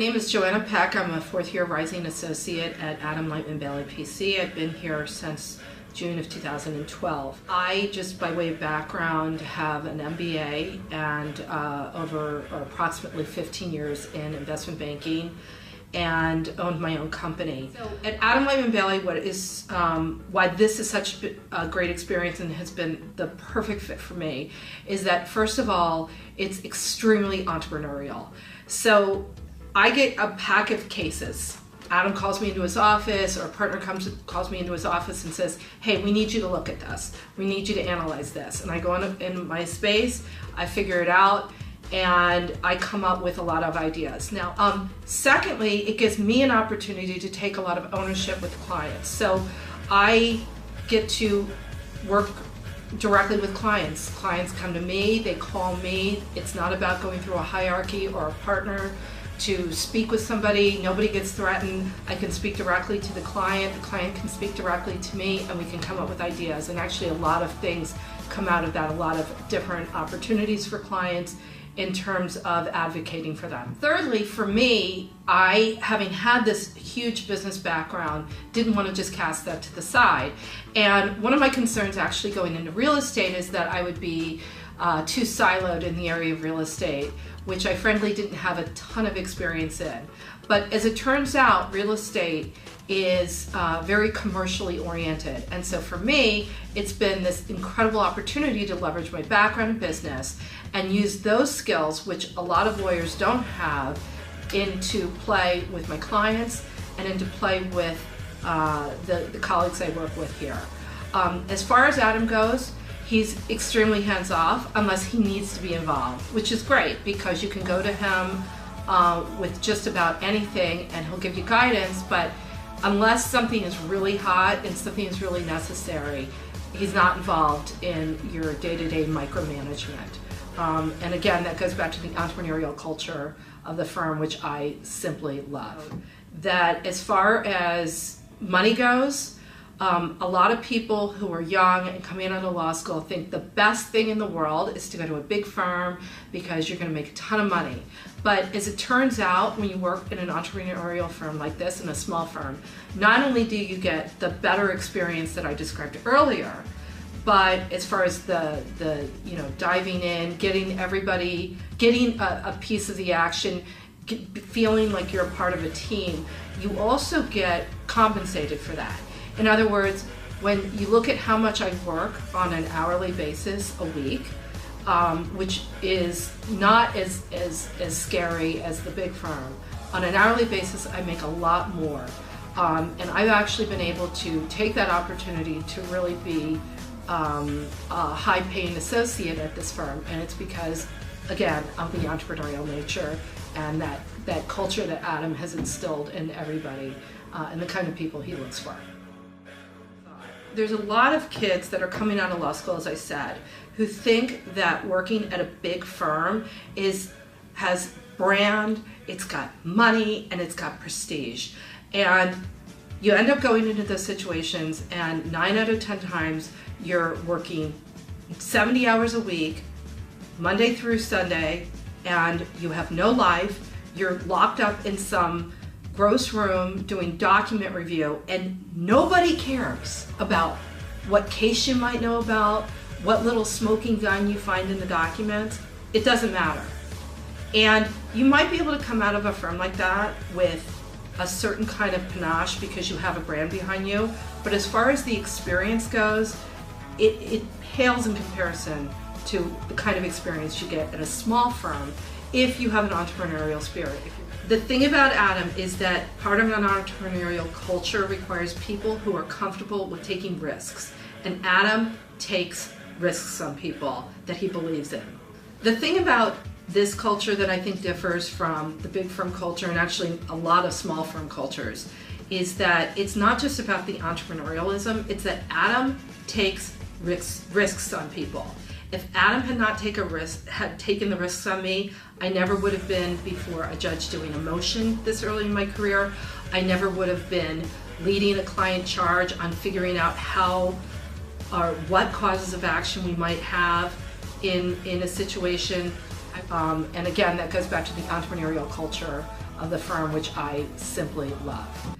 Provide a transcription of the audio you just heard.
name is Joanna Peck. I'm a fourth-year Rising Associate at Adam Lightman Bailey PC. I've been here since June of 2012. I, just by way of background, have an MBA and approximately 15 years in investment banking and owned my own company. So at Adam Lightman Bailey, why this is such a great experience and has been the perfect fit for me is that, first of all, it's extremely entrepreneurial. So I get a pack of cases. Adam calls me into his office, or a partner calls me into his office and says, hey, we need you to look at this. We need you to analyze this. And I go in my space, I figure it out, and I come up with a lot of ideas. Now, secondly, it gives me an opportunity to take a lot of ownership with clients. So I get to work directly with clients. Clients come to me, they call me. It's not about going through a hierarchy or a partner to speak with somebody. Nobody gets threatened. I can speak directly to the client can speak directly to me, and we can come up with ideas. And actually a lot of things come out of that, a lot of different opportunities for clients in terms of advocating for them. Thirdly, for me, I, having had this huge business background, didn't want to just cast that to the side. And one of my concerns actually going into real estate is that I would be too siloed in the area of real estate, which I frankly didn't have a ton of experience in. But as it turns out, real estate is very commercially oriented. And so for me, it's been this incredible opportunity to leverage my background in business and use those skills, which a lot of lawyers don't have, into play with my clients and into play with the colleagues I work with here. As far as Adam goes, he's extremely hands-off unless he needs to be involved, which is great because you can go to him with just about anything and he'll give you guidance, but unless something is really hot and something is really necessary, he's not involved in your day-to-day micromanagement. And again, that goes back to the entrepreneurial culture of the firm, which I simply love. That as far as money goes, a lot of people who are young and coming out of law school think the best thing in the world is to go to a big firm because you're going to make a ton of money. But as it turns out, when you work in an entrepreneurial firm like this, in a small firm, not only do you get the better experience that I described earlier, but as far as the diving in, getting everybody, getting a piece of the action, feeling like you're a part of a team, you also get compensated for that. In other words, when you look at how much I work on an hourly basis a week, which is not as scary as the big firm, on an hourly basis I make a lot more. And I've actually been able to take that opportunity to really be a high-paying associate at this firm, and it's because, again, of the entrepreneurial nature and that culture that Adam has instilled in everybody and the kind of people he looks for. There's a lot of kids that are coming out of law school, as I said, who think that working at a big firm has brand, it's got money, and it's got prestige. And you end up going into those situations, and 9 out of 10 times you're working 70 hours a week, Monday through Sunday, and you have no life. You're locked up in some gross room doing document review, and nobody cares about what case you might know about, what little smoking gun you find in the documents. It doesn't matter. And you might be able to come out of a firm like that with a certain kind of panache because you have a brand behind you, but as far as the experience goes, it pales in comparison to the kind of experience you get at a small firm if you have an entrepreneurial spirit. The thing about Adam is that part of an entrepreneurial culture requires people who are comfortable with taking risks, and Adam takes risks on people that he believes in. The thing about this culture that I think differs from the big firm culture, and actually a lot of small firm cultures, is that it's not just about the entrepreneurialism, it's that Adam takes risks on people. If Adam had not taken the risks on me, I never would have been before a judge doing a motion this early in my career. I never would have been leading a client charge on figuring out how or what causes of action we might have in a situation. And again, that goes back to the entrepreneurial culture of the firm, which I simply love.